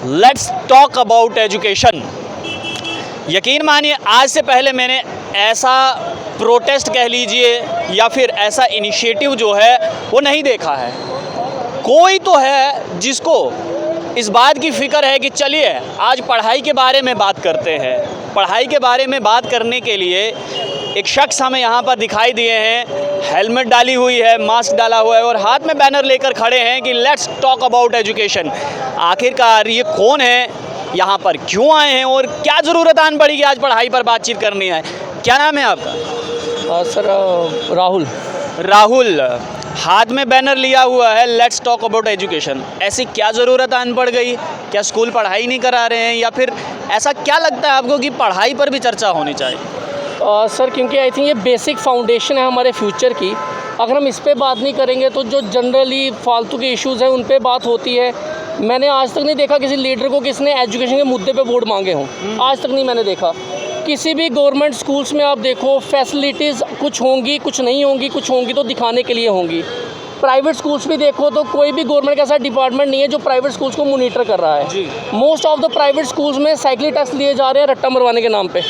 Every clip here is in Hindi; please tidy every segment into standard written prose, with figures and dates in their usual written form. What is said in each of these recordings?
Let's talk about education. यकीन मानिए आज से पहले मैंने ऐसा प्रोटेस्ट कह लीजिए या फिर ऐसा इनिशिएटिव जो है वो नहीं देखा है। कोई तो है जिसको इस बात की फ़िक्र है कि चलिए आज पढ़ाई के बारे में बात करते हैं। पढ़ाई के बारे में बात करने के लिए एक शख्स हमें यहाँ पर दिखाई दिए हैं, हेलमेट डाली हुई है, मास्क डाला हुआ है और हाथ में बैनर लेकर खड़े हैं कि लेट्स टॉक अबाउट एजुकेशन। आखिरकार ये कौन है, यहाँ पर क्यों आए हैं और क्या ज़रूरत आन पड़ी कि आज पढ़ाई पर बातचीत करनी है। क्या नाम है आपका? सर राहुल। राहुल, हाथ में बैनर लिया हुआ है लेट्स टॉक अबाउट एजुकेशन। ऐसी क्या ज़रूरत आन पड़ गई? क्या स्कूल पढ़ाई नहीं करा रहे हैं या फिर ऐसा क्या लगता है आपको कि पढ़ाई पर भी चर्चा होनी चाहिए? सर क्योंकि आई थिंक ये बेसिक फाउंडेशन है हमारे फ्यूचर की। अगर हम इस पे बात नहीं करेंगे तो जो जनरली फालतू के इश्यूज़ हैं उन पे बात होती है। मैंने आज तक नहीं देखा किसी लीडर को किसने एजुकेशन के मुद्दे पे वोट मांगे हों, आज तक नहीं मैंने देखा। किसी भी गवर्नमेंट स्कूल्स में आप देखो फैसिलिटीज़ कुछ होंगी, कुछ नहीं होंगी, कुछ होंगी तो दिखाने के लिए होंगी। प्राइवेट स्कूल्स भी देखो तो कोई भी गवर्नमेंट का ऐसा डिपार्टमेंट नहीं है जो प्राइवेट स्कूल्स को मॉनिटर कर रहा है। Most of the private schools में साइकिल टेस्ट लिए जा रहे हैं रट्टा मरवाने के नाम पे।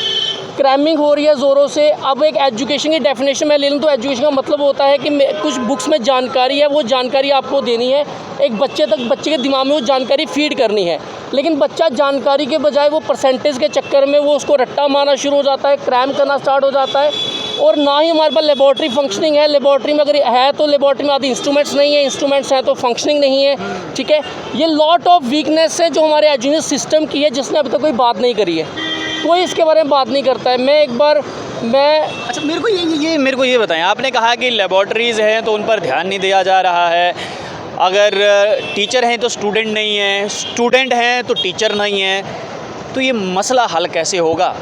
क्रैमिंग हो रही है ज़ोरों से। अब एक एजुकेशन की डेफिनेशन मैं ले लूँ तो एजुकेशन का मतलब होता है कि कुछ बुक्स में जानकारी है, वो जानकारी आपको देनी है, एक बच्चे के दिमाग में वो जानकारी फीड करनी है। लेकिन बच्चा जानकारी के बजाय वो परसेंटेज के चक्कर में वो उसको रट्टा मारना शुरू हो जाता है, क्रैम करना स्टार्ट हो जाता है। और ना ही हमारे पास लेबॉर्ट्री फंक्शनिंग है। लेबॉर्ट्री में अगर है तो लेबॉर्ट्री में आदि इंस्ट्रूमेंट्स नहीं है, इंस्ट्रूमेंट्स हैं तो फंक्शनिंग नहीं है। ठीक है, ये लॉट ऑफ वीकनेस है जो हमारे एजुकेशन सिस्टम की है जिसने अभी तक कोई बात नहीं करी है। कोई इसके बारे में बात नहीं करता है। अच्छा, मेरे को ये बताएं, आपने कहा कि लेबॉर्ट्रीज़ हैं तो उन पर ध्यान नहीं दिया जा रहा है। अगर टीचर हैं तो स्टूडेंट नहीं है, स्टूडेंट हैं तो टीचर नहीं है, तो ये मसला हल कैसे होगा?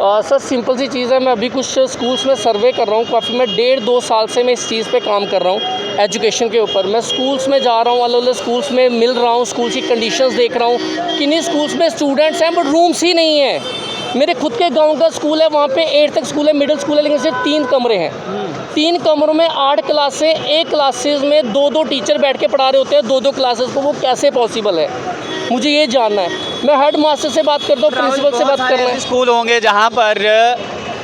सर सिंपल सी चीज़ है। मैं अभी कुछ स्कूल्स में सर्वे कर रहा हूँ, काफ़ी मैं 1.5-2 साल से मैं इस चीज़ पे काम कर रहा हूँ एजुकेशन के ऊपर। मैं स्कूल्स में जा रहा हूँ, अलग अलग स्कूल्स में मिल रहा हूँ, स्कूल की कंडीशंस देख रहा हूँ। किन्हीं स्कूल्स में स्टूडेंट्स हैं बट रूम्स ही नहीं है। मेरे खुद के गांव का स्कूल है, वहाँ पे 8 तक स्कूल है, मिडिल स्कूल है, लेकिन सिर्फ 3 कमरे हैं। 3 कमरों में 8 क्लासें, एक क्लासेस में 2-2 टीचर बैठ के पढ़ा रहे होते हैं 2-2 क्लासेस को। वो कैसे पॉसिबल है, मुझे ये जानना है। मैं हेड मास्टर से बात करता हूँ, प्रिंसिपल से बात कर रहा हूँ। स्कूल होंगे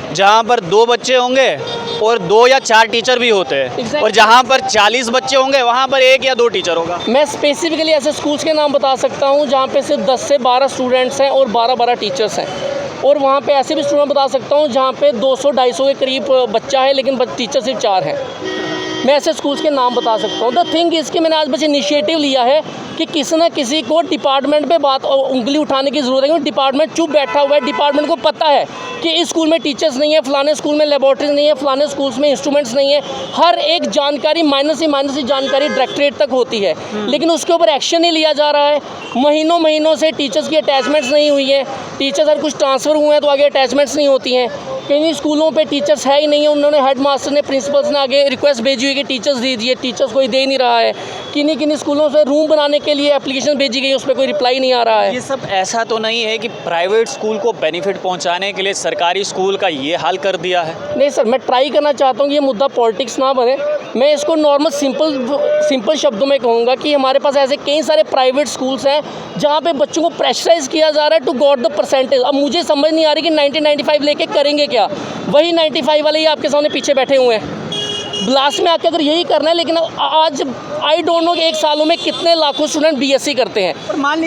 जहाँ पर 2 बच्चे होंगे और 2 या 4 टीचर भी होते हैं। Exactly. और जहाँ पर 40 बच्चे होंगे वहाँ पर 1 या 2 टीचर होगा। मैं स्पेसिफिकली ऐसे स्कूल्स के नाम बता सकता हूँ जहाँ पे सिर्फ 10 से 12 स्टूडेंट्स हैं और 12-12 टीचर्स हैं। और वहाँ पे ऐसे भी स्टूडेंट बता सकता हूँ जहाँ पे 200-250 के करीब बच्चा है लेकिन टीचर सिर्फ 4 हैं। मैं ऐसे स्कूल्स के नाम बता सकता हूँ। द थिंग इसके मैंने आज बस इनिशिएटिव लिया है कि किसी न किसी को डिपार्टमेंट पे बात उंगली उठाने की ज़रूरत है, क्योंकि डिपार्टमेंट चुप बैठा हुआ है। डिपार्टमेंट को पता है कि इस स्कूल में टीचर्स नहीं है, फलाने स्कूल में लेबॉर्ट्रीज नहीं है, फलाने स्कूल्स में इंस्ट्रूमेंट्स नहीं है। हर एक जानकारी माइनस ही जानकारी डायरेक्टरेट तक होती है, लेकिन उसके ऊपर एक्शन नहीं लिया जा रहा है। महीनों से टीचर्स की अटैचमेंट्स नहीं हुई है। टीचर्स अगर कुछ ट्रांसफ़र हुए हैं तो आगे अटैचमेंट्स नहीं होती हैं। कई स्कूलों पे टीचर्स है ही नहीं है। उन्होंने हेड मास्टर ने, प्रिंसिपल्स ने आगे रिक्वेस्ट भेजी हुई कि टीचर्स दीजिए, टीचर्स कोई दे नहीं रहा है। किन्हीं स्कूलों से रूम बनाने के लिए एप्लीकेशन भेजी गई, उस पर कोई रिप्लाई नहीं आ रहा है। ये सब ऐसा तो नहीं है कि प्राइवेट स्कूल को बेनिफिट पहुंचाने के लिए सरकारी स्कूल का ये हाल कर दिया है? नहीं सर, मैं ट्राई करना चाहता हूँ कि ये मुद्दा पॉलिटिक्स ना बने। मैं इसको नॉर्मल सिंपल शब्दों में कहूँगा कि हमारे पास ऐसे कई सारे प्राइवेट स्कूल्स हैं जहाँ पे बच्चों को प्रेशराइज़ किया जा रहा है टू गॉट द परसेंटेज। अब मुझे समझ नहीं आ रही कि 90-95 लेके करेंगे क्या। वही 95 वाले ही आपके सामने पीछे बैठे हुए हैं। लास्ट में आके अगर यही करना है, लेकिन आज आई डोंट नो कि 1 सालों में कितने लाखों स्टूडेंट बीएससी करते हैं। और मान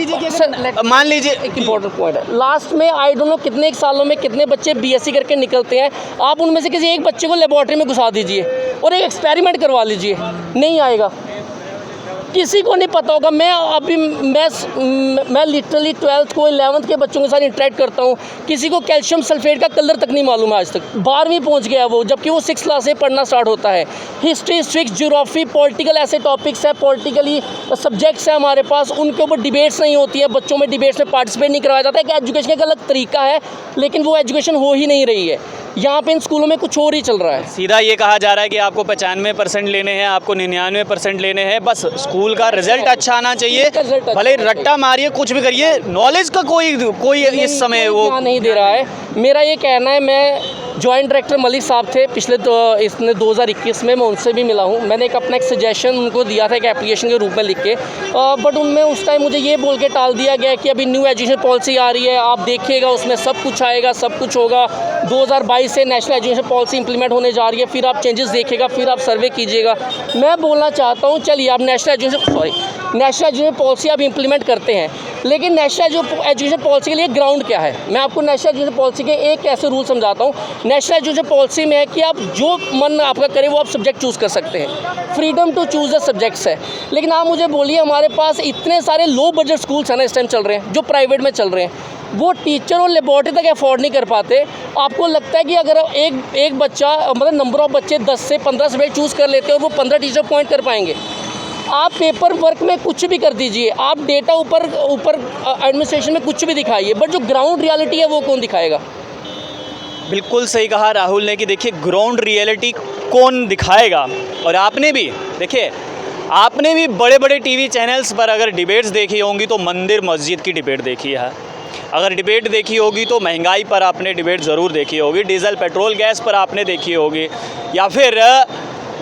लीजिए एक इम्पोर्टेंट पॉइंट है, लास्ट में आई डोंट नो कितने 1 सालों में कितने बच्चे बीएससी करके निकलते हैं। आप उनमें से किसी एक बच्चे को लेबॉर्ट्री में घुसा दीजिए और एक एक्सपेरिमेंट करवा लीजिए, नहीं आएगा। किसी को नहीं पता होगा। मैं लिटरली 12th को 11th के बच्चों के साथ इंटरेक्ट करता हूँ, किसी को कैल्शियम सल्फेट का कलर तक नहीं मालूम है आज तक। 12वीं पहुँच गया वो, जबकि वो 6th क्लास से पढ़ना स्टार्ट होता है। हिस्ट्री, सिविक्स, ज्योग्राफी, पॉलिटिकल ऐसे टॉपिक्स हैं, पॉलिटिकली सब्जेक्ट्स हैं हमारे पास, उनके ऊपर डिबेट्स नहीं होती है। बच्चों में डिबेट्स में पार्टिसिपेट नहीं करवाया जाता है। कि एजुकेशन का अलग तरीका है, लेकिन वो एजुकेशन हो ही नहीं रही है। यहाँ पे इन स्कूलों में कुछ और ही चल रहा है। सीधा ये कहा जा रहा है कि आपको 95% लेने हैं, आपको 99% लेने हैं, बस स्कूल का रिजल्ट अच्छा आना चाहिए, भले रट्टा मारिए, कुछ भी करिए। नॉलेज का कोई इस समय वो नहीं दे रहा है। मेरा ये कहना है, मैं जॉइंट डायरेक्टर मलिक साहब थे पिछले इसने 2021 में, मैं उनसे भी मिला हूँ। मैंने एक अपना एक सजेशन उनको दिया था एक एप्लीकेशन के रूप में लिख के, बट उनमें उस टाइम मुझे ये बोल के टाल दिया गया कि अभी न्यू एजुकेशन पॉलिसी आ रही है, आप देखिएगा उसमें सब कुछ आएगा, सब कुछ होगा। 2022 से नेशनल एजुकेशन पॉलिसी इंप्लीमेंट होने जा रही है, फिर आप चेंजेस देखिएगा, फिर आप सर्वे कीजिएगा। मैं बोलना चाहता हूँ चलिए आप नेशनल एजुकेशन पॉलिसी आप इंप्लीमेंट करते हैं, लेकिन नेशनल एजुकेशन पॉलिसी के लिए ग्राउंड क्या है? मैं आपको नेशनल एजुकेशन पॉलिसी के एक ऐसे रूल समझाता हूँ। नेशनल एजुकेशन पॉलिसी में है कि आप जो मन आपका करे वो आप सब्जेक्ट चूज़ कर सकते हैं, freedom to choose the subjects है। लेकिन आप मुझे बोलिए, हमारे पास इतने सारे लो बजट स्कूल्स हैं ना इस टाइम चल रहे हैं, जो प्राइवेट में चल रहे हैं, वो टीचर और लेबॉरेटरी तक अफोर्ड नहीं कर पाते। आपको लगता है कि अगर एक बच्चा मतलब नंबर ऑफ़ बच्चे 10 से 15 सब्जेक्ट चूज़ कर लेते हैं और वो 15 टीचर पॉइंट कर पाएंगे? आप पेपर वर्क में कुछ भी कर दीजिए, आप डेटा ऊपर एडमिनिस्ट्रेशन में कुछ भी दिखाइए, बट जो ग्राउंड रियलिटी है वो कौन दिखाएगा? बिल्कुल सही कहा राहुल ने कि देखिए ग्राउंड रियलिटी कौन दिखाएगा। और आपने भी देखिए, आपने भी बड़े बड़े टीवी चैनल्स पर अगर डिबेट्स देखी होंगी तो मंदिर मस्जिद की डिबेट देखी है, अगर डिबेट देखी होगी तो महंगाई पर आपने डिबेट ज़रूर देखी होगी, डीजल पेट्रोल गैस पर आपने देखी होगी, या फिर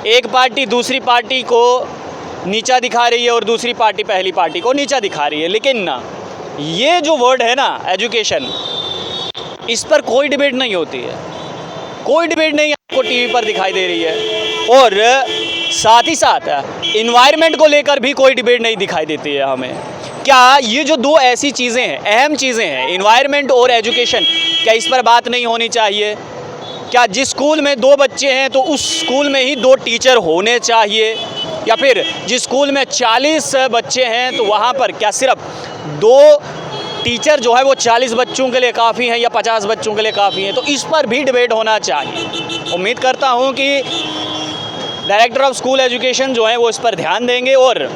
एक पार्टी दूसरी पार्टी को नीचा दिखा रही है और दूसरी पार्टी पहली पार्टी को नीचा दिखा रही है। लेकिन ना, ये जो वर्ड है ना एजुकेशन, इस पर कोई डिबेट नहीं होती है, कोई डिबेट नहीं आपको टीवी पर दिखाई दे रही है। और साथ ही साथ इन्वायरमेंट को लेकर भी कोई डिबेट नहीं दिखाई देती है हमें। क्या ये जो दो ऐसी चीज़ें हैं, अहम चीज़ें हैं, इन्वायरमेंट और एजुकेशन, क्या इस पर बात नहीं होनी चाहिए? क्या जिस स्कूल में 2 बच्चे हैं तो उस स्कूल में ही 2 टीचर होने चाहिए? या फिर जिस स्कूल में 40 बच्चे हैं तो वहाँ पर क्या सिर्फ 2 टीचर जो है वो 40 बच्चों के लिए काफ़ी हैं या 50 बच्चों के लिए काफ़ी हैं? तो इस पर भी डिबेट होना चाहिए। उम्मीद करता हूँ कि डायरेक्टर ऑफ स्कूल एजुकेशन जो है वो इस पर ध्यान देंगे और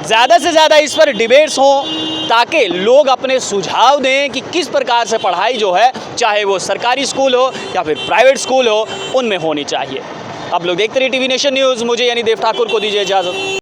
ज़्यादा से ज़्यादा इस पर डिबेट्स हों, ताकि लोग अपने सुझाव दें कि किस प्रकार से पढ़ाई जो है, चाहे वो सरकारी स्कूल हो या फिर प्राइवेट स्कूल हो, उनमें होनी चाहिए। आप लोग देखते रहिए टीवी नेशन न्यूज़। मुझे यानी देव ठाकुर को दीजिए इजाज़त।